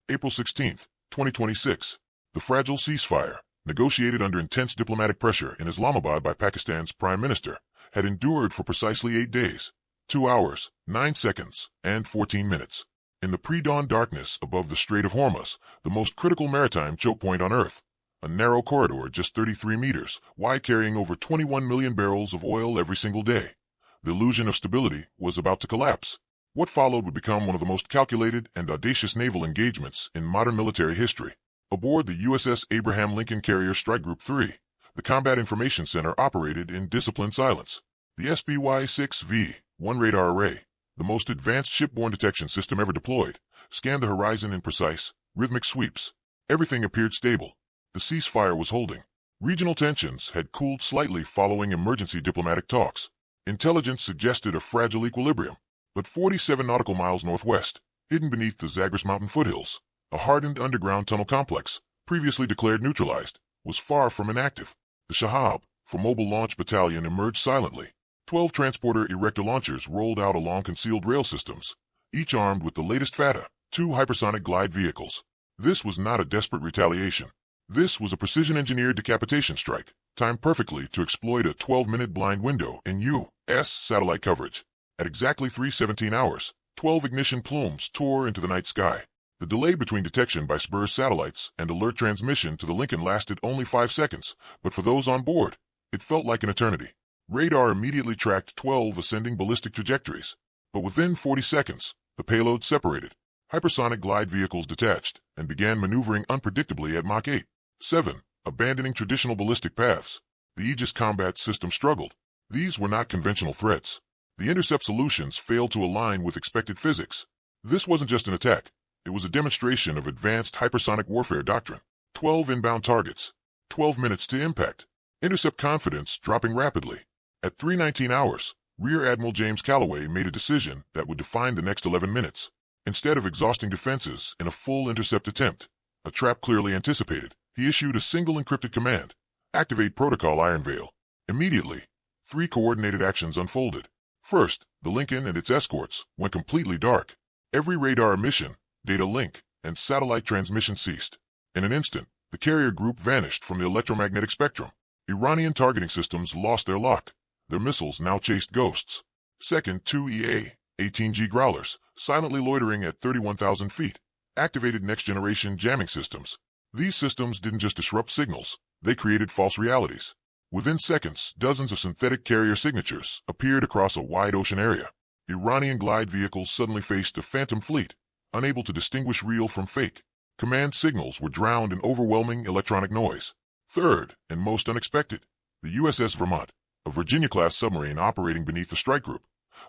April 16, 2026. The fragile ceasefire, negotiated under intense diplomatic pressure in Islamabad by Pakistan's Prime Minister, had endured for precisely 8 days, 2 hours, 9 seconds, and 14 minutes. In the pre-dawn darkness above the Strait of Hormuz, the most critical maritime choke point on Earth, a narrow corridor just 33 meters wide carrying over 21 million barrels of oil every single day, the illusion of stability was about to collapse. What followed would become one of the most calculated and audacious naval engagements in modern military history. Aboard the USS Abraham Lincoln Carrier Strike Group 3, the Combat Information Center operated in disciplined silence. The SBY-6V-1 radar array, the most advanced shipborne detection system ever deployed, scanned the horizon in precise, rhythmic sweeps. Everything appeared stable. The ceasefire was holding. Regional tensions had cooled slightly following emergency diplomatic talks. Intelligence suggested a fragile equilibrium. But 47 nautical miles northwest, hidden beneath the Zagros Mountain foothills, a hardened underground tunnel complex, previously declared neutralized, was far from inactive. The Shahab, for Mobile Launch Battalion, emerged silently. 12 transporter erector launchers rolled out along concealed rail systems, each armed with the latest FATA, 2 hypersonic glide vehicles. This was not a desperate retaliation. This was a precision-engineered decapitation strike, timed perfectly to exploit a 12-minute blind window in U.S. satellite coverage. At exactly 3:17 hours, 12 ignition plumes tore into the night sky. The delay between detection by Spurs satellites and alert transmission to the Lincoln lasted only 5 seconds, but for those on board, it felt like an eternity. Radar immediately tracked 12 ascending ballistic trajectories, but within 40 seconds, the payload separated. Hypersonic glide vehicles detached and began maneuvering unpredictably at Mach 8.7, abandoning traditional ballistic paths. The Aegis combat system struggled. These were not conventional threats. The intercept solutions failed to align with expected physics. This wasn't just an attack. It was a demonstration of advanced hypersonic warfare doctrine. 12 inbound targets. 12 minutes to impact. Intercept confidence dropping rapidly. At 3:19 hours, Rear Admiral James Calloway made a decision that would define the next 11 minutes. Instead of exhausting defenses in a full intercept attempt, a trap clearly anticipated, he issued a single encrypted command. Activate Protocol Iron Veil. Immediately, 3 coordinated actions unfolded. First, the Lincoln and its escorts went completely dark. Every radar emission, data link, and satellite transmission ceased. In an instant, the carrier group vanished from the electromagnetic spectrum. Iranian targeting systems lost their lock. Their missiles now chased ghosts. Second, 2 EA-18G Growlers, silently loitering at 31,000 feet, activated next-generation jamming systems. These systems didn't just disrupt signals, they created false realities. Within seconds, dozens of synthetic carrier signatures appeared across a wide ocean area. Iranian glide vehicles suddenly faced a phantom fleet, unable to distinguish real from fake. Command signals were drowned in overwhelming electronic noise. Third, and most unexpected, the USS Vermont, a Virginia-class submarine operating beneath the strike group,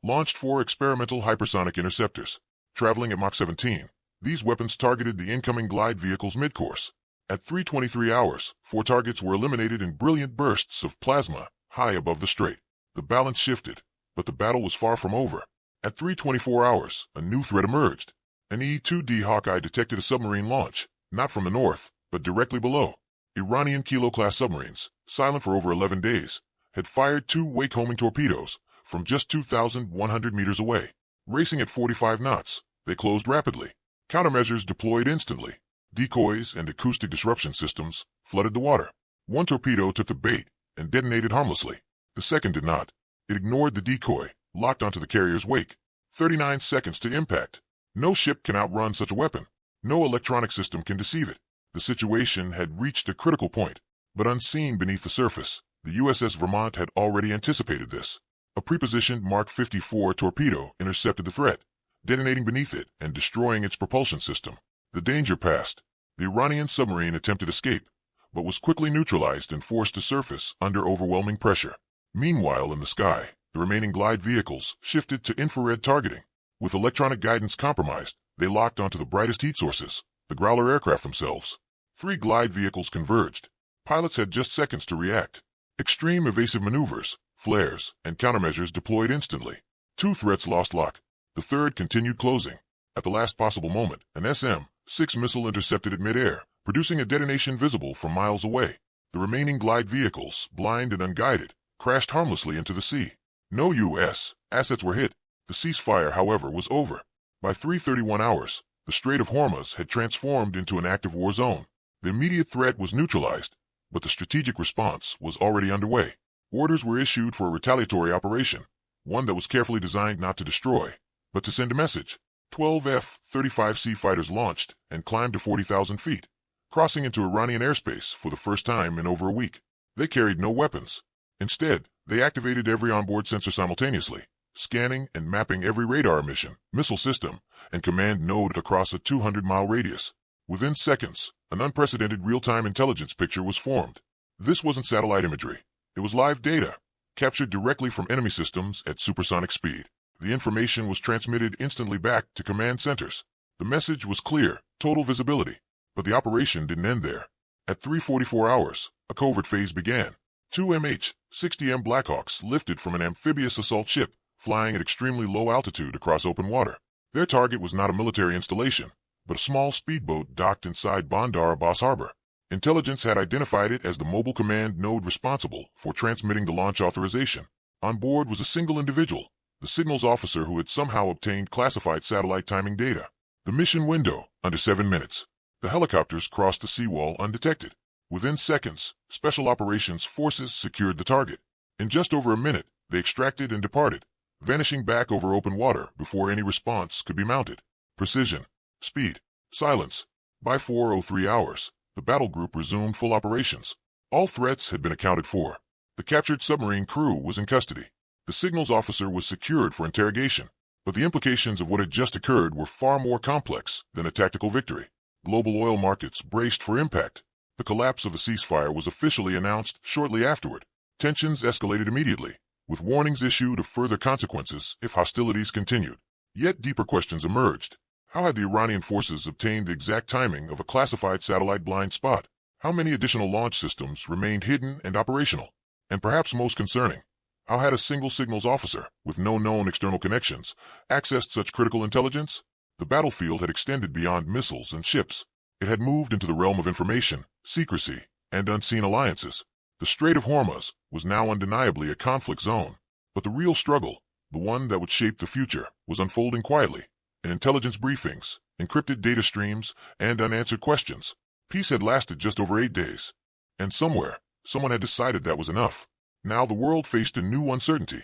launched 4 experimental hypersonic interceptors. Traveling at Mach 17, these weapons targeted the incoming glide vehicles mid-course. At 3:23 hours, 4 targets were eliminated in brilliant bursts of plasma high above the strait. The balance shifted, but the battle was far from over. At 3:24 hours, a new threat emerged. An E-2D Hawkeye detected a submarine launch, not from the north, but directly below. Iranian Kilo-class submarines, silent for over 11 days, had fired 2 wake-homing torpedoes from just 2,100 meters away. Racing at 45 knots, they closed rapidly. Countermeasures deployed instantly. Decoys and acoustic disruption systems flooded the water. 1 torpedo took the bait and detonated harmlessly. The second did not. It ignored the decoy, locked onto the carrier's wake. 39 seconds to impact. No ship can outrun such a weapon. No electronic system can deceive it. The situation had reached a critical point, but unseen beneath the surface, the USS Vermont had already anticipated this. A prepositioned Mark 54 torpedo intercepted the threat, detonating beneath it and destroying its propulsion system. The danger passed. The Iranian submarine attempted escape, but was quickly neutralized and forced to surface under overwhelming pressure. Meanwhile, in the sky, the remaining glide vehicles shifted to infrared targeting. With electronic guidance compromised, they locked onto the brightest heat sources, the Growler aircraft themselves. 3 glide vehicles converged. Pilots had just seconds to react. Extreme evasive maneuvers, flares, and countermeasures deployed instantly. 2 threats lost lock. The third continued closing. At the last possible moment, an SM-6 missile intercepted at mid-air, producing a detonation visible from miles away. The remaining glide vehicles, blind and unguided, crashed harmlessly into the sea. No U.S. assets were hit. The ceasefire, however, was over. By 3:31 hours, The Strait of Hormuz had transformed into an active war zone. The immediate threat was neutralized, but the strategic response was already underway. Orders were issued for a retaliatory operation, one that was carefully designed not to destroy, but to send a message. 12 F-35C fighters launched and climbed to 40,000 feet, crossing into Iranian airspace for the first time in over a week. They carried no weapons. Instead, they activated every onboard sensor simultaneously, scanning and mapping every radar emission, missile system, and command node across a 200-mile radius. Within seconds, an unprecedented real-time intelligence picture was formed. This wasn't satellite imagery. It was live data, captured directly from enemy systems at supersonic speed. The information was transmitted instantly back to command centers. The message was clear, total visibility. But the operation didn't end there. At 3:44 hours, a covert phase began. Two MH-60M Blackhawks lifted from an amphibious assault ship, flying at extremely low altitude across open water. Their target was not a military installation, but a small speedboat docked inside Bandar Abbas Harbor. Intelligence had identified it as the mobile command node responsible for transmitting the launch authorization. On board was a single individual, the signals officer who had somehow obtained classified satellite timing data. The mission window, under 7 minutes. The helicopters crossed the seawall undetected. Within seconds, Special Operations Forces secured the target. In just over a minute, they extracted and departed, vanishing back over open water before any response could be mounted. Precision, speed, silence. By 4:03 hours, the battle group resumed full operations. All threats had been accounted for. The captured submarine crew was in custody. The signals officer was secured for interrogation. But the implications of what had just occurred were far more complex than a tactical victory. Global oil markets braced for impact. The collapse of the ceasefire was officially announced shortly afterward. Tensions escalated immediately, with warnings issued of further consequences if hostilities continued. Yet deeper questions emerged. How had the Iranian forces obtained the exact timing of a classified satellite blind spot? How many additional launch systems remained hidden and operational? And perhaps most concerning, how had a single signals officer, with no known external connections, accessed such critical intelligence? The battlefield had extended beyond missiles and ships. It had moved into the realm of information, secrecy, and unseen alliances. The Strait of Hormuz was now undeniably a conflict zone. But the real struggle, the one that would shape the future, was unfolding quietly. In intelligence briefings, encrypted data streams, and unanswered questions. Peace had lasted just over 8 days. And somewhere, someone had decided that was enough. Now the world faced a new uncertainty.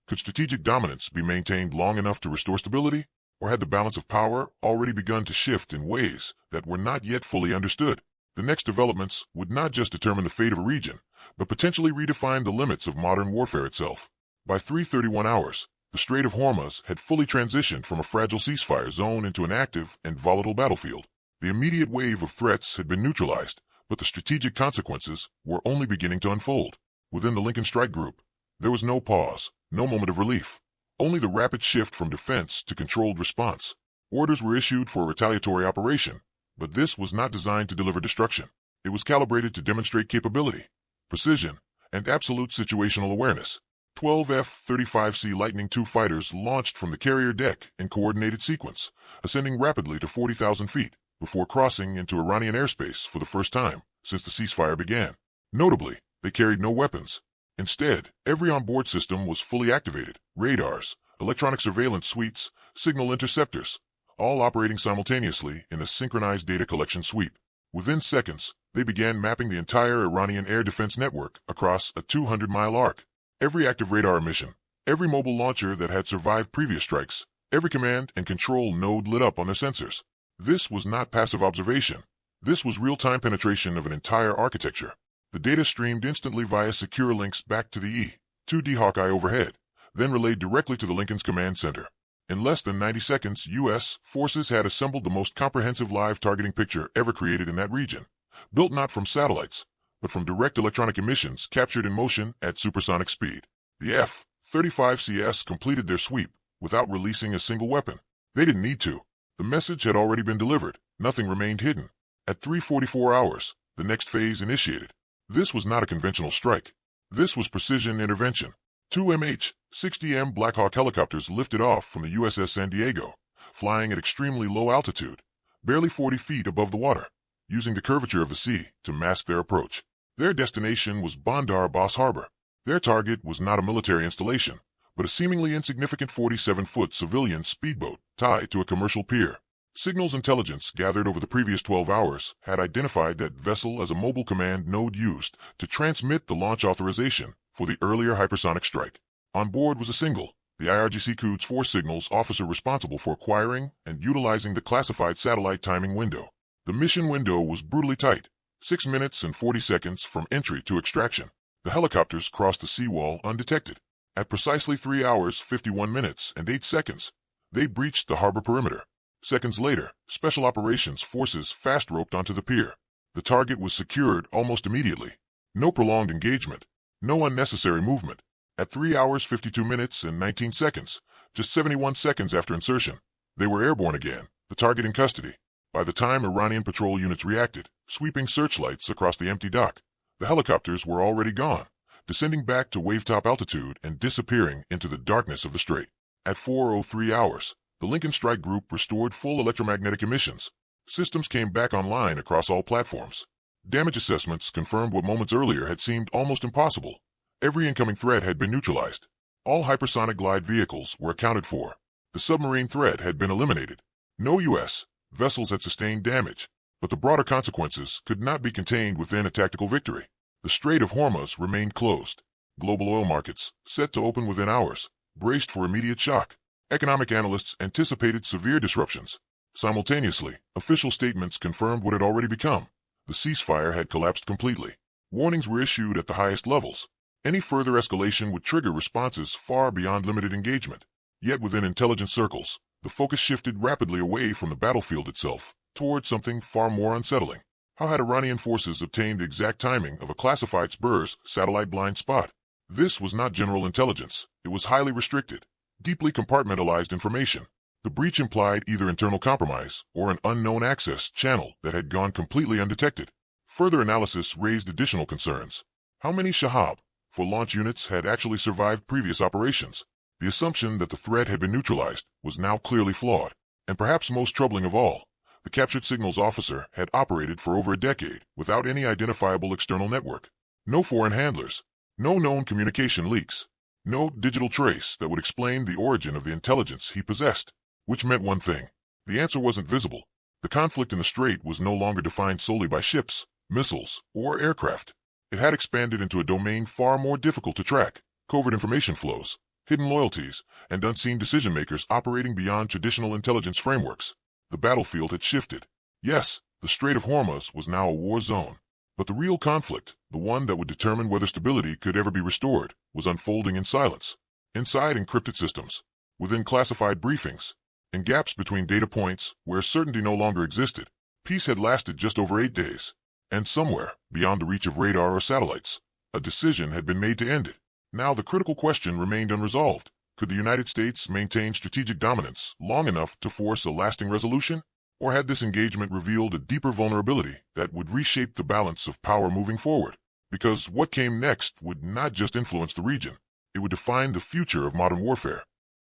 Could strategic dominance be maintained long enough to restore stability? Or had the balance of power already begun to shift in ways that were not yet fully understood? The next developments would not just determine the fate of a region, but potentially redefine the limits of modern warfare itself. By 3:31 hours, the Strait of Hormuz had fully transitioned from a fragile ceasefire zone into an active and volatile battlefield. The immediate wave of threats had been neutralized, but the strategic consequences were only beginning to unfold. Within the Lincoln Strike Group, there was no pause, no moment of relief. Only the rapid shift from defense to controlled response. Orders were issued for a retaliatory operation, but this was not designed to deliver destruction. It was calibrated to demonstrate capability, precision, and absolute situational awareness. 12 F-35C Lightning II fighters launched from the carrier deck in coordinated sequence, ascending rapidly to 40,000 feet before crossing into Iranian airspace for the first time since the ceasefire began. Notably, they carried no weapons. Instead, every onboard system was fully activated. Radars, electronic surveillance suites, signal interceptors, all operating simultaneously in a synchronized data collection sweep. Within seconds, they began mapping the entire Iranian air defense network across a 200-mile arc. Every active radar emission, every mobile launcher that had survived previous strikes, every command and control node lit up on their sensors. This was not passive observation. This was real-time penetration of an entire architecture. The data streamed instantly via secure links back to the E-2D Hawkeye overhead, then relayed directly to the Lincoln's command center. In less than 90 seconds, U.S. forces had assembled the most comprehensive live targeting picture ever created in that region, built not from satellites, but from direct electronic emissions captured in motion at supersonic speed. The F-35CS completed their sweep without releasing a single weapon. They didn't need to. The message had already been delivered. Nothing remained hidden. At 3:44 hours, the next phase initiated. This was not a conventional strike. This was precision intervention. Two MH-60M Blackhawk helicopters lifted off from the USS San Diego, flying at extremely low altitude, barely 40 feet above the water, using the curvature of the sea to mask their approach. Their destination was Bandar Abbas Harbor. Their target was not a military installation, but a seemingly insignificant 47-foot civilian speedboat tied to a commercial pier. Signals intelligence gathered over the previous 12 hours had identified that vessel as a mobile command node used to transmit the launch authorization for the earlier hypersonic strike. On board was a single, the IRGC Quds 4 signals officer responsible for acquiring and utilizing the classified satellite timing window. The mission window was brutally tight, 6 minutes and 40 seconds from entry to extraction. The helicopters crossed the seawall undetected. At precisely 3 hours, 51 minutes, and 8 seconds, they breached the harbor perimeter. Seconds later, Special Operations Forces fast-roped onto the pier. The target was secured almost immediately. No prolonged engagement, no unnecessary movement. At 3 hours, 52 minutes, and 19 seconds, just 71 seconds after insertion, they were airborne again, the target in custody. By the time Iranian patrol units reacted, sweeping searchlights across the empty dock, the helicopters were already gone, descending back to wavetop altitude and disappearing into the darkness of the strait. At 4:03 hours, the Lincoln Strike Group restored full electromagnetic emissions. Systems came back online across all platforms. Damage assessments confirmed what moments earlier had seemed almost impossible. Every incoming threat had been neutralized. All hypersonic glide vehicles were accounted for. The submarine threat had been eliminated. No U.S. vessels had sustained damage, but the broader consequences could not be contained within a tactical victory. The Strait of Hormuz remained closed. Global oil markets, set to open within hours, braced for immediate shock. Economic analysts anticipated severe disruptions. Simultaneously, official statements confirmed what had already become. The ceasefire had collapsed completely. Warnings were issued at the highest levels. Any further escalation would trigger responses far beyond limited engagement. Yet within intelligence circles, the focus shifted rapidly away from the battlefield itself toward something far more unsettling. How had Iranian forces obtained the exact timing of a classified Spurs satellite blind spot? This was not general intelligence. It was highly restricted, deeply compartmentalized information. The breach implied either internal compromise or an unknown access channel that had gone completely undetected. Further analysis raised additional concerns. How many Shahab for launch units had actually survived previous operations? The assumption that the threat had been neutralized was now clearly flawed. And perhaps most troubling of all, the captured signals officer had operated for over a decade without any identifiable external network. No foreign handlers, no known communication leaks, no digital trace that would explain the origin of the intelligence he possessed. Which meant one thing. The answer wasn't visible. The conflict in the strait was no longer defined solely by ships, missiles, or aircraft. It had expanded into a domain far more difficult to track: covert information flows, hidden loyalties, and unseen decision-makers operating beyond traditional intelligence frameworks. The battlefield had shifted. Yes, the Strait of Hormuz was now a war zone. But the real conflict, the one that would determine whether stability could ever be restored, was unfolding in silence. Inside encrypted systems, within classified briefings, in gaps between data points where certainty no longer existed. Peace had lasted just over 8 days. And somewhere, beyond the reach of radar or satellites, a decision had been made to end it. Now the critical question remained unresolved. Could the United States maintain strategic dominance long enough to force a lasting resolution? Or had this engagement revealed a deeper vulnerability that would reshape the balance of power moving forward? Because what came next would not just influence the region. It would define the future of modern warfare.